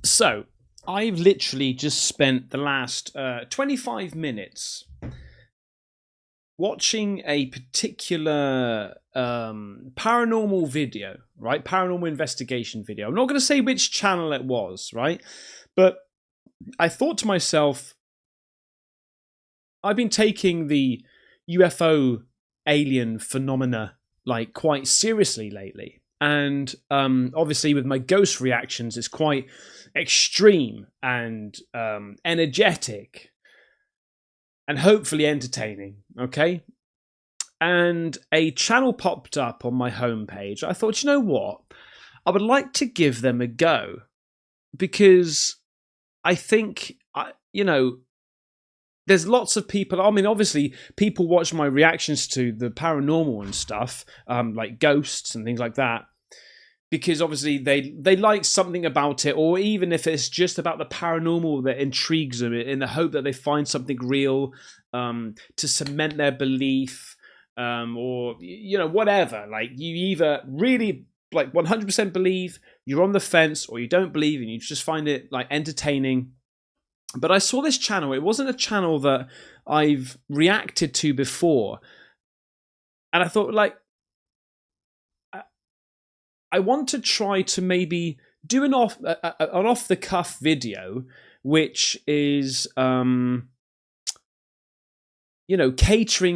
So, I've literally just spent the last 25 minutes watching a particular paranormal video, right? Paranormal investigation video. I'm not going to say which channel it was, right? But I thought to myself, I've been taking the UFO alien phenomena like quite seriously lately. And obviously with my ghost reactions, it's quite extreme and energetic and hopefully entertaining, okay? And a channel popped up on my homepage. I thought, you know what? I would like to give them a go because I think, there's lots of people. I mean, obviously, people watch my reactions to the paranormal and stuff, like ghosts and things like that, because obviously they like something about it, or even if it's just about the paranormal that intrigues them, in the hope that they find something real to cement their belief, or whatever. Like you either really like 100% believe, you're on the fence, or you don't believe and you just find it like entertaining. But I saw this channel. It wasn't a channel that I've reacted to before. And I thought, like, I want to try to maybe do an off-the-cuff video, which is, catering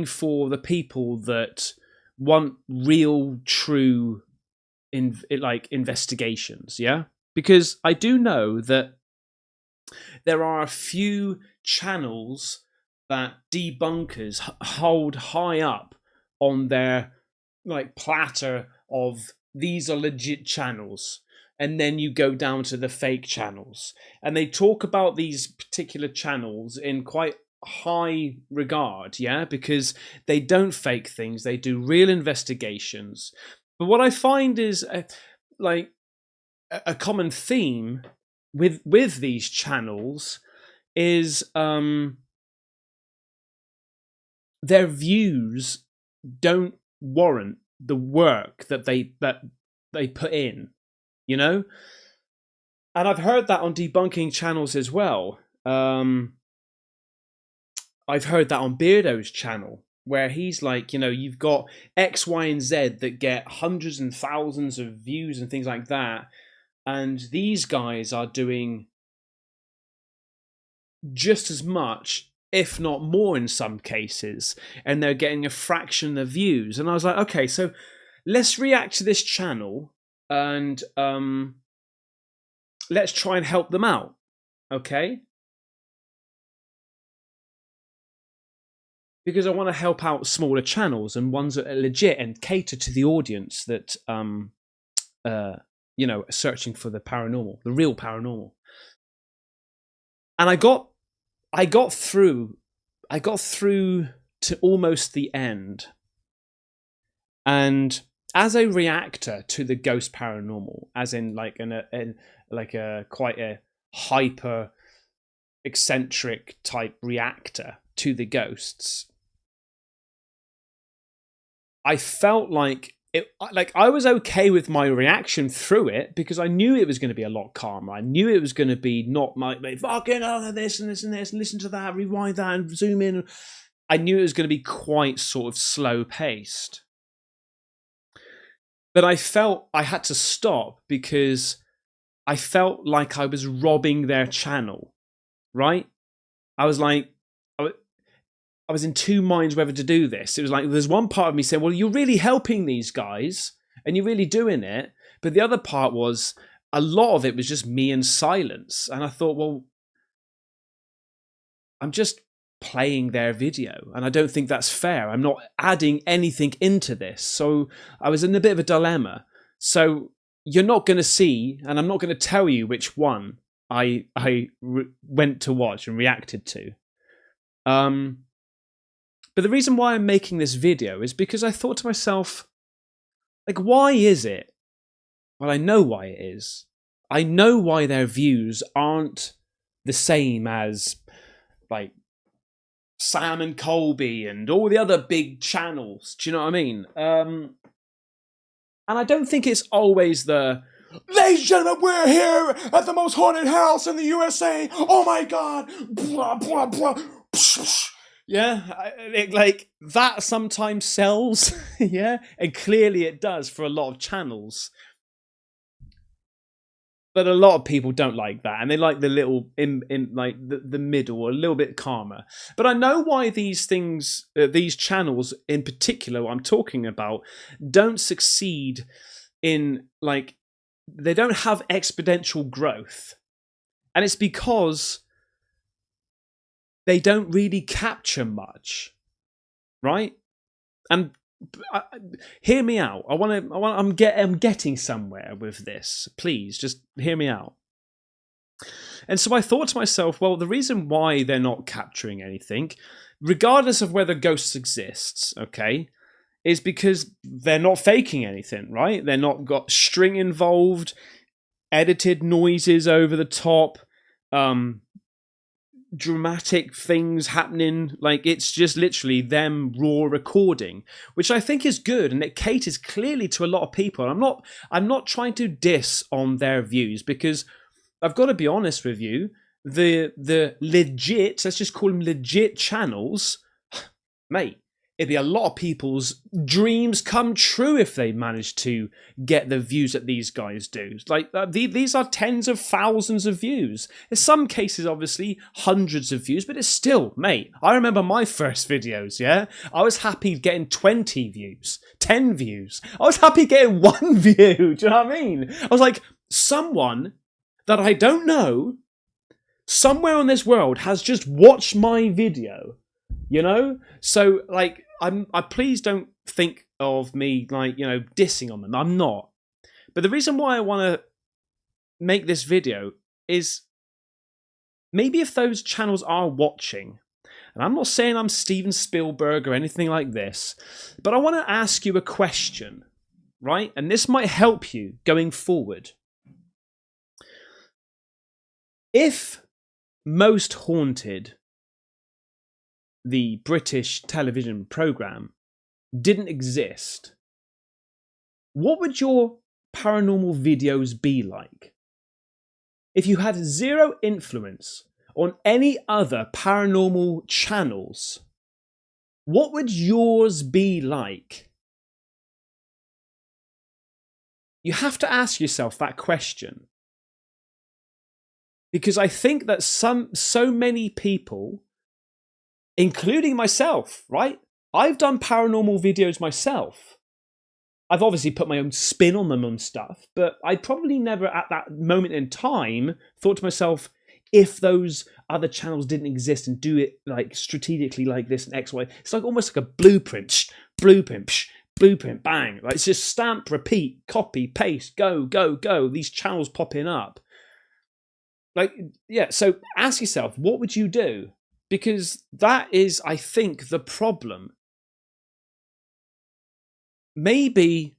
for the people that want real, true, investigations, yeah? Because I do know that there are a few channels that debunkers hold high up on their like platter of these are legit channels, and then you go down to the fake channels, and they talk about these particular channels in quite high regard, yeah, because they don't fake things, they do real investigations. But what I find is a common theme with these channels is their views don't warrant the work that they put in, and I've heard that on debunking channels as well. I've heard that on Beardo's channel, where he's like, you've got X, Y, and Z that get hundreds and thousands of views and things like that. And these guys are doing just as much, if not more in some cases, and they're getting a fraction of views. And I was like, okay, so let's react to this channel and let's try and help them out, okay? Because I want to help out smaller channels and ones that are legit and cater to the audience that searching for the paranormal, the real paranormal. And I got through to almost the end. And as a reactor to the ghost paranormal, as in quite a hyper eccentric type reactor to the ghosts, I felt like I was okay with my reaction through it because I knew it was going to be a lot calmer. I knew it was going to be not like fucking this and this and this, and listen to that, rewind that, and zoom in. I knew it was going to be quite sort of slow paced. But I felt I had to stop because I felt like I was robbing their channel, right? I was in two minds whether to do this. It was like there's one part of me saying, well, you're really helping these guys and you're really doing it. But the other part was a lot of it was just me in silence. And I thought, well, I'm just playing their video and I don't think that's fair. I'm not adding anything into this. So I was in a bit of a dilemma. So you're not going to see, and I'm not going to tell you which one I went to watch and reacted to. But the reason why I'm making this video is because I thought to myself, like, why is it? Well, I know why it is. I know why their views aren't the same as, like, Sam and Colby and all the other big channels. Do you know what I mean? And I don't think it's always the ladies and gentlemen, we're here at the most haunted house in the USA. Oh my God. Blah, blah, blah. Yeah, like that sometimes sells. Yeah, and clearly it does for a lot of channels. But a lot of people don't like that, and they like the little in like the middle, a little bit calmer. But I know why these things, these channels in particular, what I'm talking about, don't succeed in, like, they don't have exponential growth, and it's because they don't really capture much, right? And hear me out. I'm getting somewhere with this. Please, just hear me out. And so I thought to myself, well, the reason why they're not capturing anything, regardless of whether ghosts exists, okay, is because they're not faking anything, right? They're not got string involved, edited noises over the top, dramatic things happening. Like, it's just literally them raw recording, which I think is good, and it caters clearly to a lot of people. I'm not trying to diss on their views, because I've got to be honest with you, the legit, let's just call them legit channels, mate, it'd be a lot of people's dreams come true if they manage to get the views that these guys do. Like, these are tens of thousands of views. In some cases, obviously, hundreds of views, but it's still, mate, I remember my first videos, yeah? I was happy getting 20 views, 10 views. I was happy getting 1 view, do you know what I mean? I was like, someone that I don't know, somewhere on this world, has just watched my video, you know? So, like, I please don't think of me, like, you know, dissing on them. I'm not. But the reason why I want to make this video is maybe if those channels are watching, and I'm not saying I'm Steven Spielberg or anything like this, but I want to ask you a question, right? And this might help you going forward. If Most Haunted, the British television programme, didn't exist, what would your paranormal videos be like? If you had zero influence on any other paranormal channels, what would yours be like? You have to ask yourself that question. Because I think that so many people, including myself, right? I've done paranormal videos myself. I've obviously put my own spin on them and stuff, but I probably never at that moment in time thought to myself, if those other channels didn't exist and do it like strategically like this and X, Y, it's like almost like a blueprint, blueprint, bang. Like, it's just stamp, repeat, copy, paste, go, go, go. These channels popping up. Like, yeah, so ask yourself, what would you do? Because that is, I think, the problem. Maybe,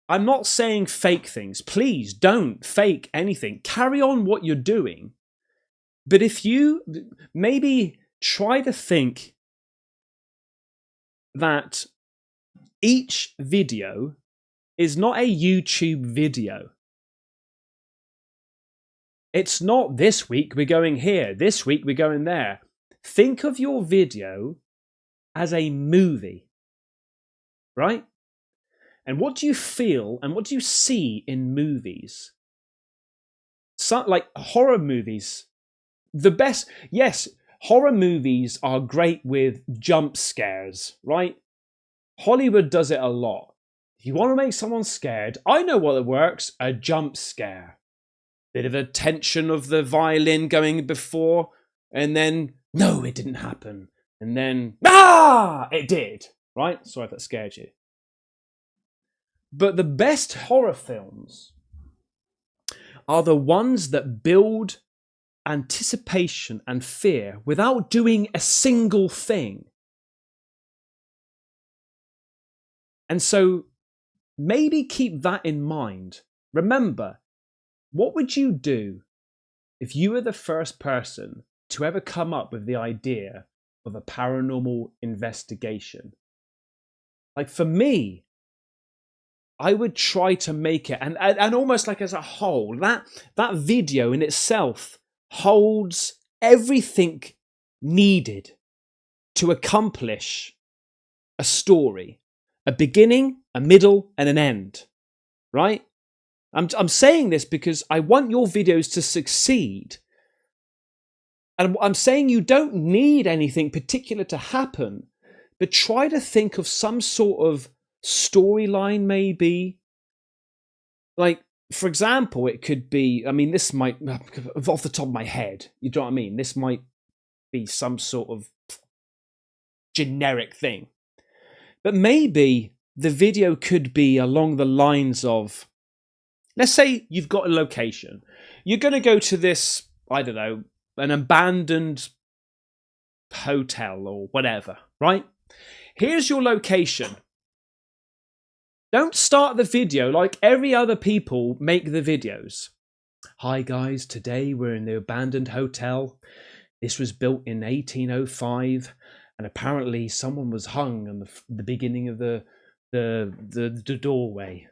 I'm not saying fake things. Please don't fake anything. Carry on what you're doing. But if you maybe try to think that each video is not a YouTube video. It's not this week we're going here, this week we're going there. Think of your video as a movie, right? And what do you feel and what do you see in movies? Like horror movies, the best, yes, horror movies are great with jump scares, right? Hollywood does it a lot. If you want to make someone scared, I know what works, a jump scare. Bit of a tension of the violin going before, and then, no, it didn't happen. And then, it did, right? Sorry if that scared you. But the best horror films are the ones that build anticipation and fear without doing a single thing. And so maybe keep that in mind. Remember, what would you do if you were the first person to ever come up with the idea of a paranormal investigation? Like, for me, I would try to make it, and almost like as a whole, that video in itself holds everything needed to accomplish a story, a beginning, a middle, and an end, right? I'm saying this because I want your videos to succeed. And I'm saying you don't need anything particular to happen, but try to think of some sort of storyline, maybe. Like, for example, it could be, I mean, this might, off the top of my head, you know what I mean? This might be some sort of generic thing. But maybe the video could be along the lines of, let's say you've got a location. You're going to go to this, I don't know, an abandoned hotel or whatever, right? Here's your location. Don't start the video like every other people make the videos. Hi guys, today we're in the abandoned hotel. This was built in 1805, and apparently someone was hung on the beginning of the doorway.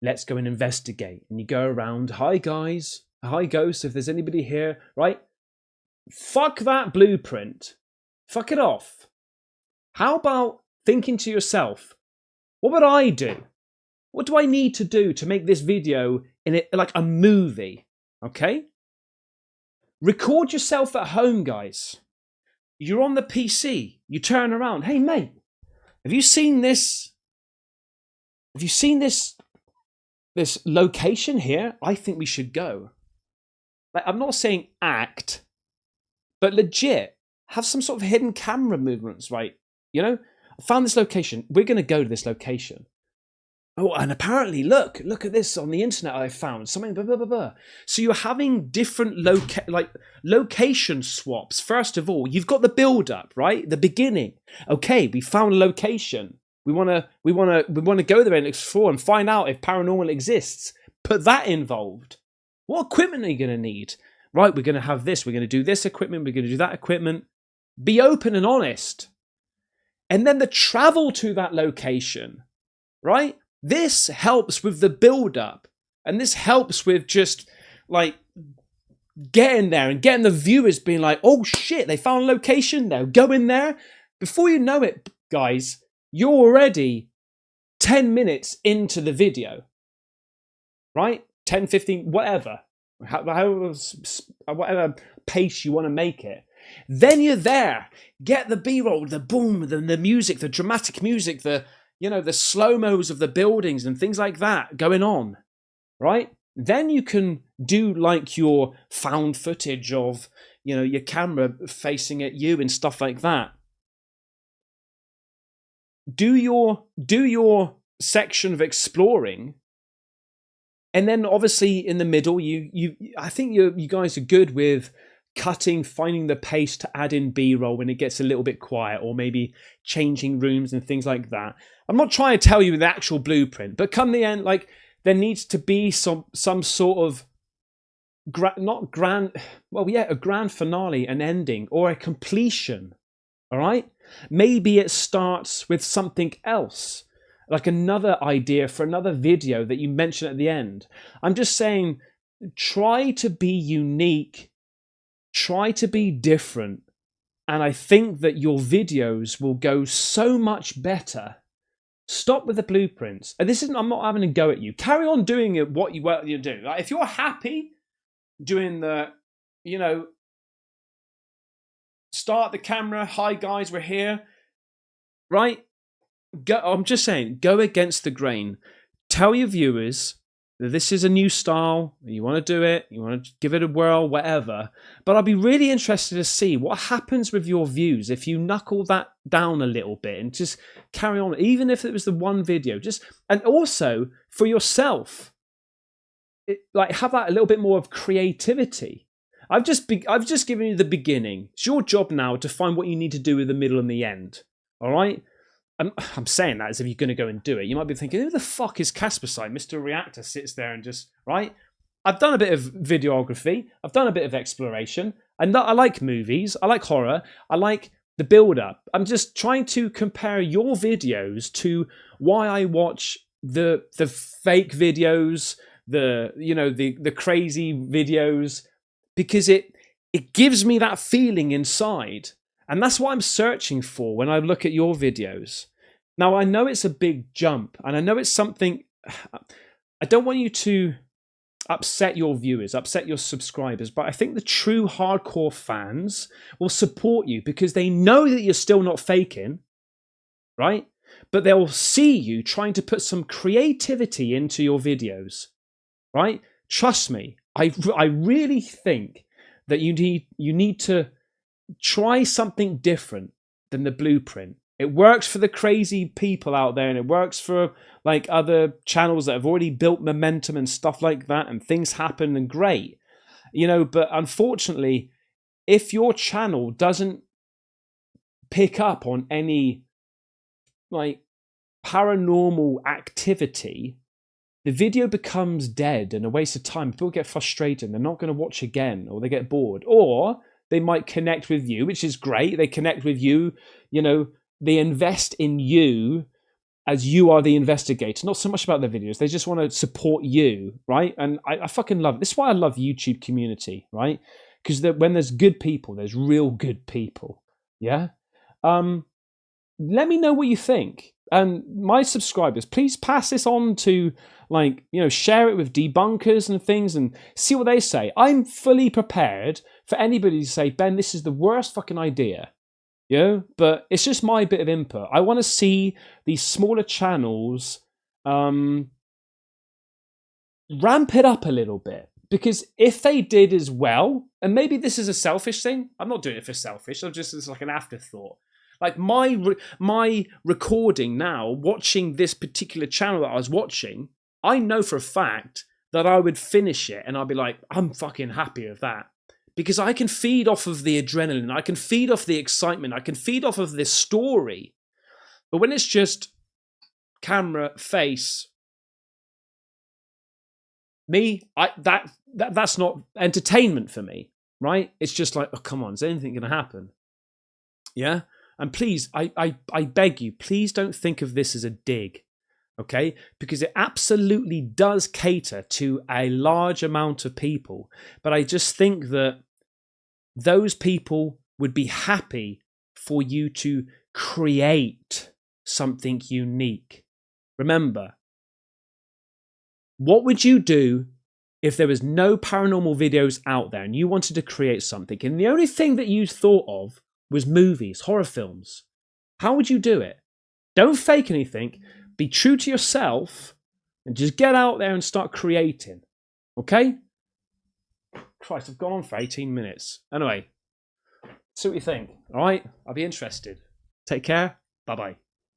Let's go and investigate. And you go around, hi guys, hi ghosts, if there's anybody here, right? Fuck that blueprint. Fuck it off. How about thinking to yourself, what would I do? What do I need to do to make this video in it like a movie? Okay? Record yourself at home, guys. You're on the PC. You turn around. Hey, mate, have you seen this? Have you seen this location here? I think we should go. Like, I'm not saying act, but legit have some sort of hidden camera movements, right? You know, I found this location. We're going to go to this location. Oh, and apparently, look at this on the internet I found. Something, blah, blah, blah, blah. So you're having different location swaps. First of all, you've got the build-up, right? The beginning. Okay, we found a location. We want to go there and explore and find out if paranormal exists. Put that involved. What equipment are you going to need? Right, we're going to have this. We're going to do this equipment. We're going to do that equipment. Be open and honest. And then the travel to that location, right? This helps with the build-up, and this helps with just like getting there and getting the viewers being like, oh shit, they found a location, they'll go in there. Before you know it, guys, you're already 10 minutes into the video, right? 10, 15, whatever pace you want to make it. Then you're there, get the B-roll, the boom, the music, the dramatic music, the slow-mos of the buildings and things like that going on, right? Then you can do like your found footage of, your camera facing at you and stuff like that. Do your section of exploring, and then obviously in the middle, I think you guys are good with cutting, finding the pace to add in B-roll when it gets a little bit quiet, or maybe changing rooms and things like that. I'm not trying to tell you the actual blueprint, but come the end, like there needs to be some sort of a grand finale, an ending, or a completion. All right? Maybe it starts with something else, like another idea for another video that you mention at the end. I'm just saying, try to be unique. Try to be different, and I think that your videos will go so much better. Stop with the blueprints. And I'm not having a go at you. Carry on doing it what you do. Like, if you're happy doing the, start the camera, hi guys, we're here, right? I'm just saying, go against the grain. Tell your viewers that this is a new style, you want to do it, you want to give it a whirl, whatever. But I'll be really interested to see what happens with your views if you knuckle that down a little bit and just carry on, even if it was the one video. And also for yourself, have that a little bit more of creativity. I've just given you the beginning. It's your job now to find what you need to do with the middle and the end. All right? I'm saying that as if you're going to go and do it. You might be thinking, who the fuck is Caspersight? Mr. Reactor sits there and just, right? I've done a bit of videography. I've done a bit of exploration. I like movies. I like horror. I like the build-up. I'm just trying to compare your videos to why I watch the fake videos, the crazy videos, because it gives me that feeling inside. And that's what I'm searching for when I look at your videos. Now, I know it's a big jump, and I know it's something. I don't want you to upset your viewers, upset your subscribers, but I think the true hardcore fans will support you because they know that you're still not faking, right? But they'll see you trying to put some creativity into your videos, right? Trust me, I really think that you need to try something different than the blueprint. It works for the crazy people out there, and it works for like other channels that have already built momentum and stuff like that, and things happen and great, but unfortunately, if your channel doesn't pick up on any like paranormal activity, the video becomes dead and a waste of time. People get frustrated, they're not going to watch again, or they get bored, or they might connect with you, which is great. They connect with you, they invest in you as you are the investigator, not so much about their videos. They just want to support you, right? And I fucking love it. This is why I love YouTube community, right? Because when there's good people, there's real good people. Yeah. Let me know what you think. And my subscribers, please pass this on to share it with debunkers and things and see what they say. I'm fully prepared for anybody to say, Ben, this is the worst fucking idea. But it's just my bit of input. I want to see these smaller channels ramp it up a little bit, because if they did as well, and maybe this is a selfish thing, I'm not doing it for selfish, it's like an afterthought. Like my recording now, watching this particular channel that I was watching, I know for a fact that I would finish it and I'd be like, I'm fucking happy with that. Because I can feed off of the adrenaline, I can feed off the excitement, I can feed off of this story. But when it's just camera, face, me, that's not entertainment for me, right? It's just like, oh, come on, is anything going to happen? Yeah? And please, I beg you, please don't think of this as a dig, okay? Because it absolutely does cater to a large amount of people. But I just think that those people would be happy for you to create something unique. Remember, what would you do if there was no paranormal videos out there and you wanted to create something and the only thing that you thought of was movies, horror films? How would you do it? Don't fake anything. Be true to yourself and just get out there and start creating. Okay? Christ, I've gone on for 18 minutes. Anyway, see what you think. All right? I'll be interested. Take care. Bye-bye.